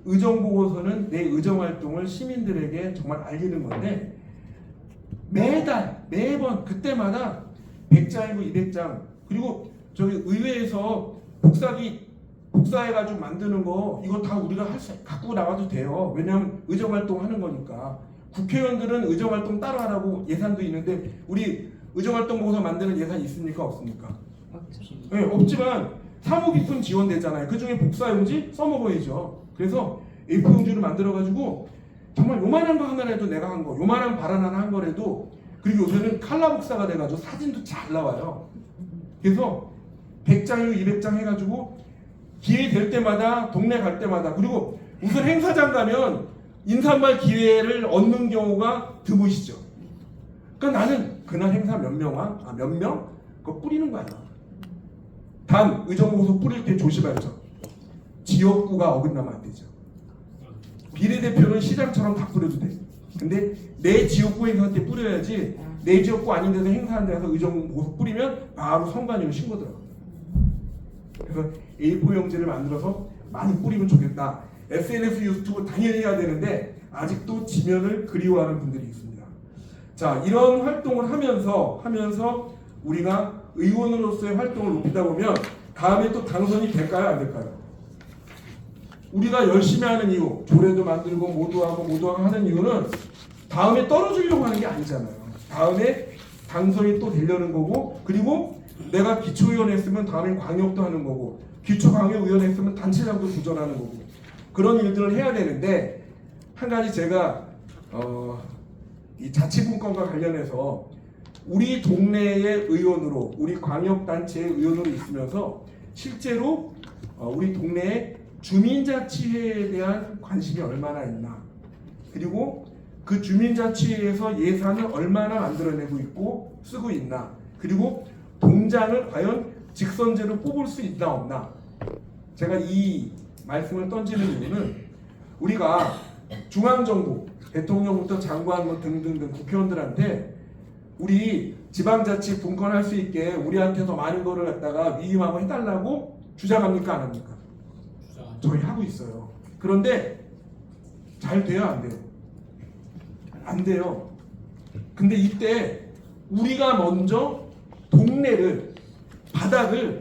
의정보고서는 내 의정활동을 시민들에게 정말 알리는 건데 매번 그때마다 100장이고 200장 그리고 저기 의회에서 복사해가지고 만드는 거 이거 다 우리가 갖고 나와도 돼요. 왜냐하면 의정활동 하는 거니까. 국회의원들은 의정활동 따로 하라고 예산도 있는데 우리 의정활동 보고서 만드는 예산이 있습니까? 없습니까? 없죠. 네, 없지만 사무 기품 지원되잖아요. 그 중에 복사용지 써먹어야죠. 그래서 A4 용지를 만들어가지고 정말 요만한 거 하나라도 내가 한 거, 요만한 발안 하나 한 거라도 그리고 요새는 칼라 복사가 돼가지고 사진도 잘 나와요. 그래서 100장이고 200장 해가지고 기회 될 때마다 동네 갈 때마다 그리고 무슨 행사장 가면 인사말 기회를 얻는 경우가 드무시죠. 그러니까 나는 그날 행사 몇 명? 그거 뿌리는 거야. 단 의정보고서 뿌릴 때 조심하죠. 지역구가 어긋나면 안 되죠. 비례대표는 시장처럼 다 뿌려도 돼. 근데 내 지역구 행사할 때 뿌려야지 내 지역구 아닌 데서 행사하는 데서 의정보고서 뿌리면 바로 선관위로 신고 들어가. 그래서 A4 용지를 만들어서 많이 뿌리면 좋겠다. SNS, 유튜브 당연히 해야 되는데 아직도 지면을 그리워하는 분들이 있습니다. 자, 이런 활동을 하면서 우리가 의원으로서의 활동을 높이다 보면 다음에 또 당선이 될까요? 안 될까요? 우리가 열심히 하는 이유, 조례도 만들고 모두하고 하는 이유는 다음에 떨어지려고 하는 게 아니잖아요. 다음에 당선이 또 되려는 거고 그리고 내가 기초의원 했으면 다음에 광역도 하는 거고 기초광역의원 했으면 단체장도 도전하는 거고 그런 일들을 해야 되는데 한 가지 제가 이 자치분권과 관련해서 우리 동네의 의원으로 우리 광역단체의 의원으로 있으면서 실제로 우리 동네에 주민자치회에 대한 관심이 얼마나 있나, 그리고 그 주민자치회에서 예산을 얼마나 만들어내고 있고 쓰고 있나, 그리고 동장을 과연 직선제로 뽑을 수 있나 없나. 제가 이 말씀을 던지는 이유는 우리가 중앙정부, 대통령부터 장관 뭐 등등등 국회의원들한테 우리 지방자치 분권할 수 있게 우리한테 더 많은 거를 갖다가 위임하고 해달라고 주장합니까 안 합니까? 저희 하고 있어요. 그런데 잘 돼요 안 돼요? 안 돼요. 근데 이때 우리가 먼저 동네를, 바닥을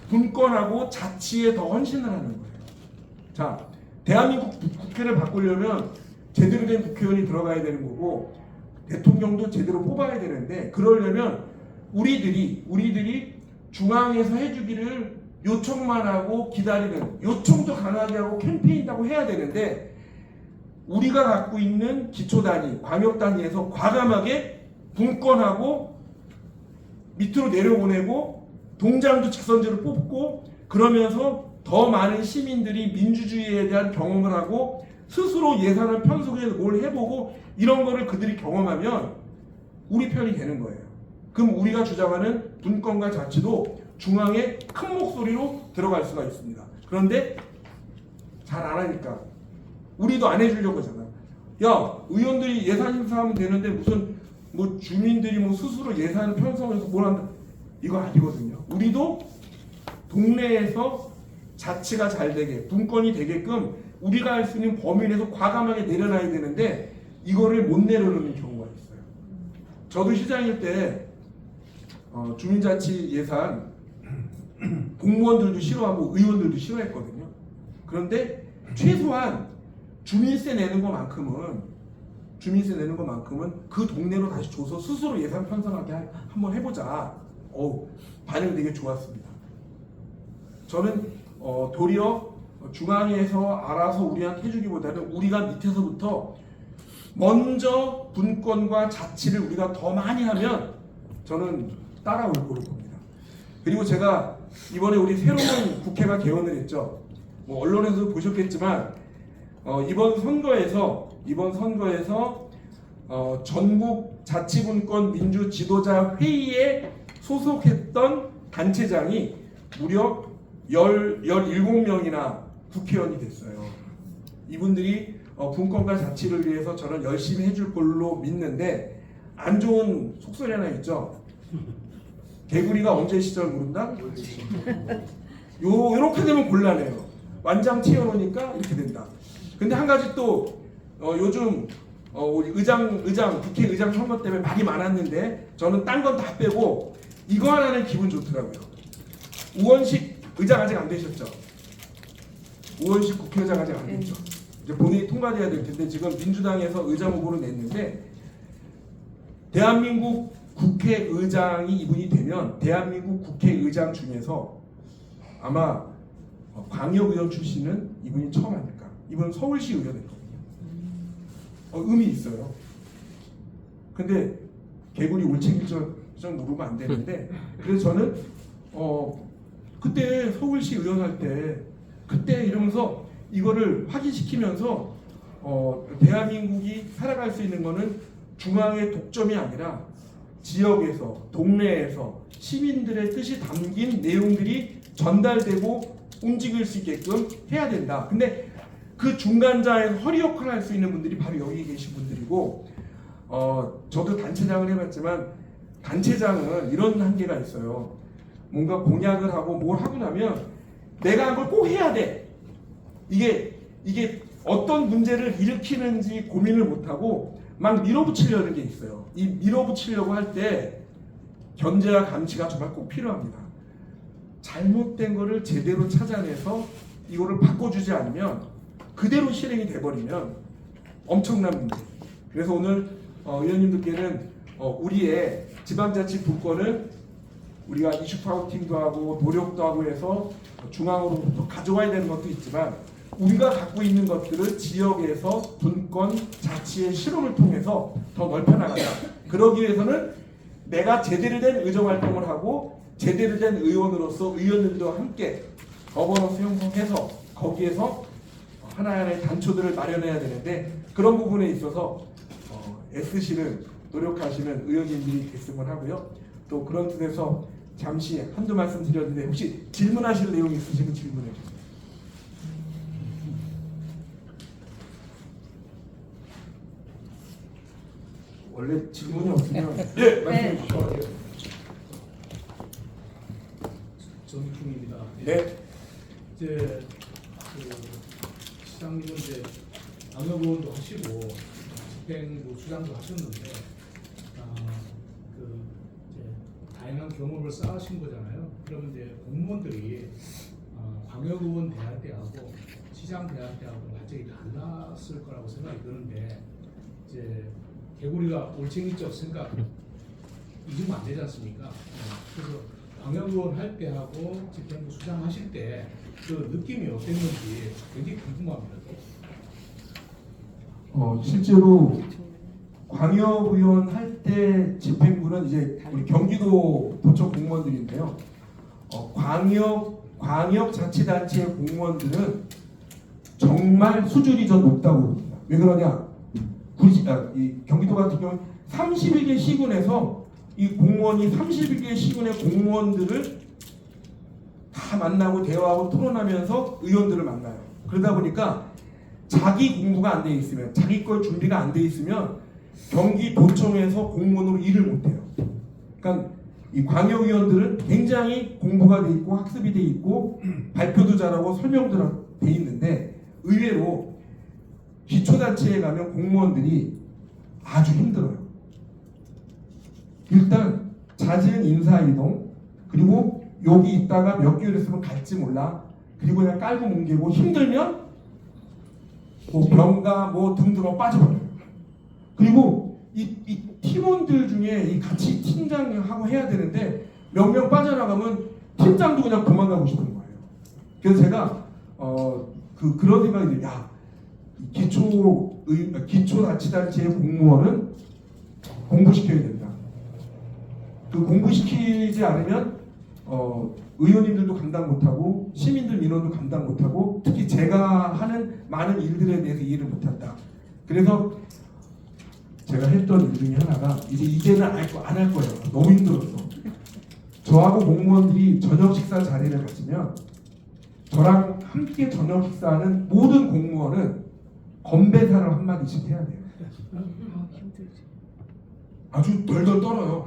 분권하고 자치에 더 헌신을 하는 거예요. 자, 대한민국 국회를 바꾸려면 제대로 된 국회의원이 들어가야 되는 거고 대통령도 제대로 뽑아야 되는데, 그러려면 우리들이 중앙에서 해주기를 요청만 하고 기다리는, 요청도 강하게 하고 캠페인하고 해야 되는데, 우리가 갖고 있는 기초단위, 광역단위에서 과감하게 분권하고 밑으로 내려보내고 동장도 직선제로 뽑고, 그러면서 더 많은 시민들이 민주주의에 대한 경험을 하고 스스로 예산을 편성해서 뭘 해보고 이런 거를 그들이 경험하면 우리 편이 되는 거예요. 그럼 우리가 주장하는 분권과 자치도 중앙에 큰 목소리로 들어갈 수가 있습니다. 그런데 잘 안 하니까 우리도 안 해주려고 하잖아. 야, 의원들이 예산 심사하면 되는데 무슨 뭐 주민들이 뭐 스스로 예산을 편성해서 뭘 한다, 이거 아니거든요. 우리도 동네에서 자치가 잘 되게, 분권이 되게끔 우리가 할 수 있는 범위 내에서 과감하게 내려놔야 되는데 이거를 못 내려놓는 경우가 있어요. 저도 시장일 때 주민자치 예산 공무원들도 싫어하고 의원들도 싫어했거든요. 그런데 최소한 주민세 내는 것만큼은 그 동네로 다시 줘서 스스로 예산 편성하게 한번 해보자. 반응이 되게 좋았습니다. 저는 도리어 중앙에서 알아서 우리한테 해주기보다는 우리가 밑에서부터 먼저 분권과 자치를 우리가 더 많이 하면 저는 따라올 거로 봅니다. 그리고 제가 이번에 우리 새로운 국회가 개원을 했죠. 뭐 언론에서도 보셨겠지만 이번 선거에서 전국 자치분권 민주지도자 회의에 소속했던 단체장이 무려 17명이나 국회의원이 됐어요. 이분들이 분권과 자치를 위해서 저는 열심히 해줄 걸로 믿는데, 안 좋은 속설이 하나 있죠. 개구리가 언제 시절 모른다? 요렇게 되면 곤란해요. 완장 튀어놓으니까 이렇게 된다. 근데 한 가지 또 요즘 우리 국회의장 선거 때문에 말이 많았는데 저는 딴 건 다 빼고 이거 하나는 기분 좋더라고요. 우원식 의장 아직 안 되셨죠? 우원식 국회의장 아직 안 됐죠? 이제 본회의 통과돼야 될 텐데 지금 민주당에서 의장 후보로 냈는데, 대한민국 국회의장이 이분이 되면 대한민국 국회의장 중에서 아마 광역의원 출신은 이분이 처음 아닐까. 이분은 서울시 의원이거든요. 의미 있어요. 근데 개구리 올챙이적 모르면 안 되는데, 그래서 저는 그때 서울시 의원 할 때 그때 이러면서 이거를 확인시키면서 대한민국이 살아갈 수 있는 거는 중앙의 독점이 아니라 지역에서, 동네에서 시민들의 뜻이 담긴 내용들이 전달되고 움직일 수 있게끔 해야 된다. 근데 그 중간자에서 허리 역할을 할 수 있는 분들이 바로 여기 계신 분들이고, 저도 단체장을 해봤지만 단체장은 이런 한계가 있어요. 뭔가 공약을 하고 뭘 하고 나면 내가 한 걸 꼭 해야 돼. 이게 어떤 문제를 일으키는지 고민을 못하고 막 밀어붙이려는 게 있어요. 이 밀어붙이려고 할 때 견제와 감시가 정말 꼭 필요합니다. 잘못된 거를 제대로 찾아내서 이거를 바꿔주지 않으면 그대로 실행이 돼버리면 엄청난 문제. 그래서 오늘 의원님들께는 우리의 지방자치 분권을 우리가 이슈 파우팅도 하고 노력도 하고 해서 중앙으로부터 가져와야 되는 것도 있지만 우리가 갖고 있는 것들을 지역에서 분권 자치의 실험을 통해서 더 넓혀나가자. 그러기 위해서는 내가 제대로 된 의정활동을 하고 제대로 된 의원으로서 의원들도 함께 거버넌스 형성해서 거기에서 하나하나의 단초들을 마련해야 되는데 그런 부분에 있어서 애쓰시는 노력하시는 의원님들이 됐으면 하고요. 또 그런 뜻에서 잠시 한두 말씀 드렸는데 혹시 질문하실 내용 있으시면 질문해 주세요. 원래 질문이 없으면 예 말씀해 주시죠. 정익중입니다. 네. 이제 시장님은 이제 방역의원도 하시고 집행부 수장도 하셨는데 이제 다양한 경험을 쌓으신 거잖아요. 그러면 이제 공무원들이 방역의원 대할 때하고 시장 대할 때하고 완전히 달랐을 거라고 생각이 드는데 이제 개구리가 올챙이적 생각 잊으면 안 되지 않습니까? 그래서 방역의원 할 때하고 집행부 수장 하실 때 그 느낌이 어땠는지 굉장히 궁금합니다. 실제로 광역의원 할 때 집행부는 이제 우리 경기도 도청 공무원들인데요. 광역자치단체 공무원들은 정말 수준이 더 높다고 봅니다. 왜 그러냐? 이 경기도 같은 경우는 31개 시군에서 이 공무원이 31개 시군의 공무원들을 다 만나고 대화하고 토론하면서 의원들을 만나요. 그러다 보니까 자기 공부가 안 돼 있으면 자기 걸 준비가 안 돼 있으면 경기도청에서 공무원으로 일을 못 해요. 그러니까 이 광역위원들은 굉장히 공부가 돼 있고 학습이 돼 있고 발표도 잘하고 설명도 돼 있는데 의외로 기초단체에 가면 공무원들이 아주 힘들어요. 일단 잦은 인사이동 그리고 여기 있다가 몇 개월 있으면 갈지 몰라. 그리고 그냥 깔고 뭉개고 힘들면 뭐 병가 뭐 등등으로 빠져버려요. 그리고 이 팀원들 중에 이 같이 팀장하고 해야 되는데 몇 명 빠져나가면 팀장도 그냥 도망가고 싶은 거예요. 그래서 제가 그런 생각이 들어요. 야, 기초자치단체의 공무원은 공부시켜야 된다. 그 공부시키지 않으면 의원님들도 감당 못하고 시민들 민원도 감당 못하고 특히 제가 하는 많은 일들에 대해서 이해를 못한다. 그래서 제가 했던 일 중에 하나가 이제는 안 할 거예요. 너무 힘들어서 저하고 공무원들이 저녁 식사 자리를 가지면 저랑 함께 저녁 식사하는 모든 공무원은 건배사를 한마디씩 해야 돼요. 힘들지. 아주 덜덜 떨어요.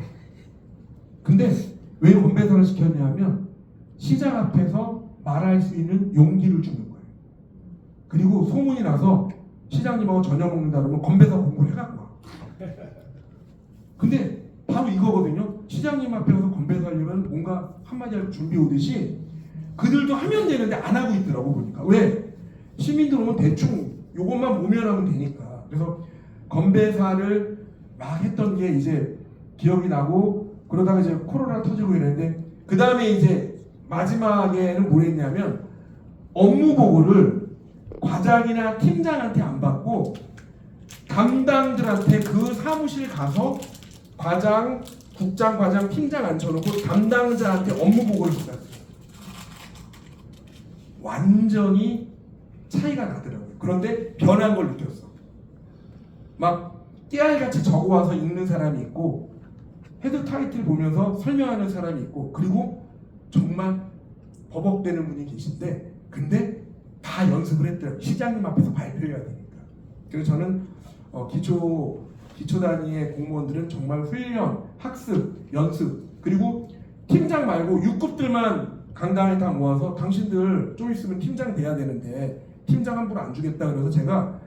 근데 왜 건배사를 시켰냐면 시장 앞에서 말할 수 있는 용기를 주는 거예요. 그리고 소문이 나서 시장님하고 저녁 먹는다 그러면 건배사 공부를 해갖고 와. 근데 바로 이거거든요. 시장님 앞에서 건배사하려면 뭔가 한마디 할 준비 오듯이 그들도 하면 되는데 안 하고 있더라고 보니까. 왜? 시민들 오면 대충 요것만 모면하면 되니까. 그래서 건배사를 막 했던 게 이제 기억이 나고 그러다가 이제 코로나 터지고 이랬는데 그 다음에 이제 마지막에는 뭘 했냐면 업무 보고를 과장이나 팀장한테 안 받고 담당들한테 그 사무실 가서 과장, 국장, 과장, 팀장 앉혀놓고 담당자한테 업무 보고를 받았어요. 완전히 차이가 나더라고요. 그런데 변한 걸 느꼈어. 막 깨알같이 적어와서 읽는 사람이 있고 헤드 타이틀 보면서 설명하는 사람이 있고 그리고 정말 버벅대는 분이 계신데 근데 다 연습을 했더라고요. 시장님 앞에서 발표해야 되니까. 그래서 저는 기초 단위의 공무원들은 정말 훈련, 학습, 연습 그리고 팀장 말고 6급들만 강당에 다 모아서 당신들 좀 있으면 팀장 돼야 되는데 팀장 한 분 안 주겠다 그래서 제가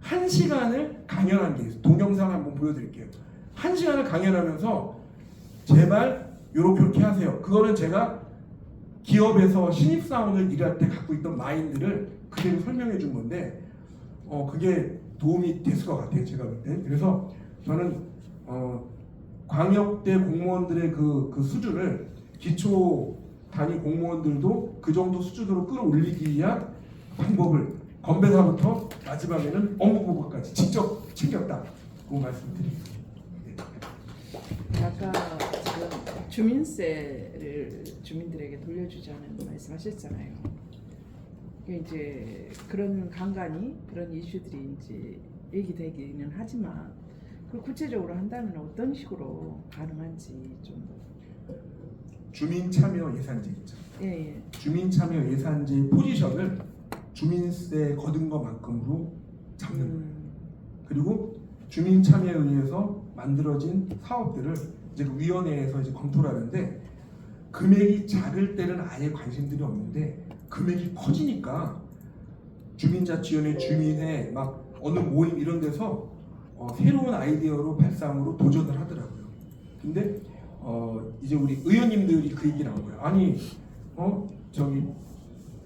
1시간을 강연한 게 있어요. 동영상 한번 보여드릴게요. 1시간을 강연하면서 제발 요렇게 하세요. 그거는 제가 기업에서 신입사원을 일할 때 갖고 있던 마인드를 그대로 설명해 준 건데 그게 도움이 됐을 것 같아요. 제가 그때. 그래서 저는 광역대 공무원들의 그 수준을 기초 단위 공무원들도 그 정도 수준으로 끌어올리기 위한 방법을 건배사부터 마지막에는 업무보고까지 직접 챙겼다고 말씀드리겠습니다. 아까 지금 주민세를 주민들에게 돌려주자는 말씀하셨잖아요. 이제 그런 간간히 그런 이슈들이 이제 얘기되기는 하지만 그걸 구체적으로 한다면 어떤 식으로 가능한지 좀. 주민 참여 예산제 있죠. 예, 예. 주민 참여 예산제 포지션을 주민세 거둔 것만큼으로 잡는 거예요. 그리고 주민 참여에 의해서 만들어진 사업들을 이제 그 위원회에서 이제 검토를 하는데 금액이 작을 때는 아예 관심들이 없는데 금액이 커지니까 주민자치위원회, 주민회, 막 어느 모임 이런 데서 새로운 아이디어로 발상으로 도전을 하더라고요. 근데 이제 우리 의원님들이 그 얘기 나온 거예요. 아니 저기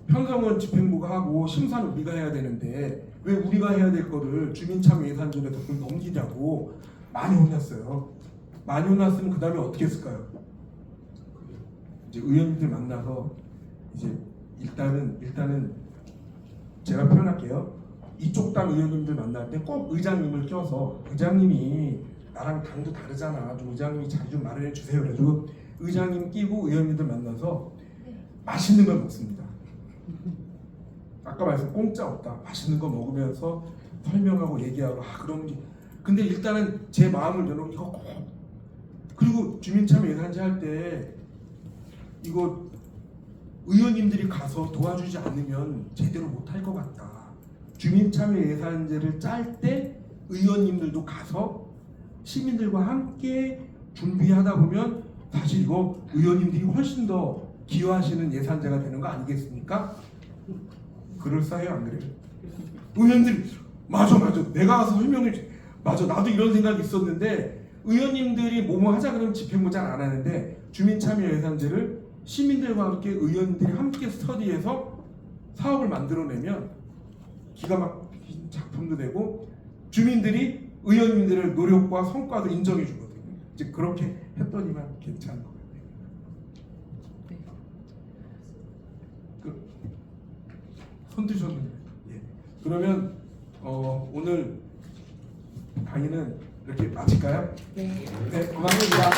편성은 집행부가 하고 심사는 우리가 해야 되는데 왜 우리가 해야 될 거를 주민참여 예산전에서 그걸 넘기냐고 많이 혼났어요. 많이 혼났으면 그 다음에 어떻게 했을까요? 이제 의원님들 만나서 이제 일단은 제가 표현할게요. 이쪽 당 의원님들 만날 때 꼭 의장님을 껴서 의장님이 나랑 당도 다르잖아. 좀 의장님이 자리 좀 마련해 주세요. 그래가지고 의장님 끼고 의원님들 만나서 맛있는 걸 먹습니다. 아까 말씀 공짜 없다. 맛있는 거 먹으면서 설명하고 얘기하고 그런 게. 근데 일단은 제 마음을 열어놓고 이거 꼭. 그리고 주민참여 예산제 할 때 이거 의원님들이 가서 도와주지 않으면 제대로 못할 것 같다. 주민참여 예산제를 짤 때 의원님들도 가서 시민들과 함께 준비하다 보면 사실 이거 의원님들이 훨씬 더 기여하시는 예산제가 되는 거 아니겠습니까? 그럴싸해요, 안 그래요? 의원들 맞아 내가 가서 설명해 맞아 나도 이런 생각이 있었는데 의원님들이 뭐뭐 하자 그러면 집행부 잘 안 하는데 주민참여 예산제를 시민들과 함께 의원들이 함께 스터디해서 사업을 만들어내면 기가 막힌 작품도 되고 주민들이 의원님들의 노력과 성과도 인정해 주거든요. 이제 그렇게 했더니만 괜찮은 것 같아요. 손 드셨는데. 예. 그러면 오늘 강의는 이렇게 마칠까요? 네. 네, 고맙습니다.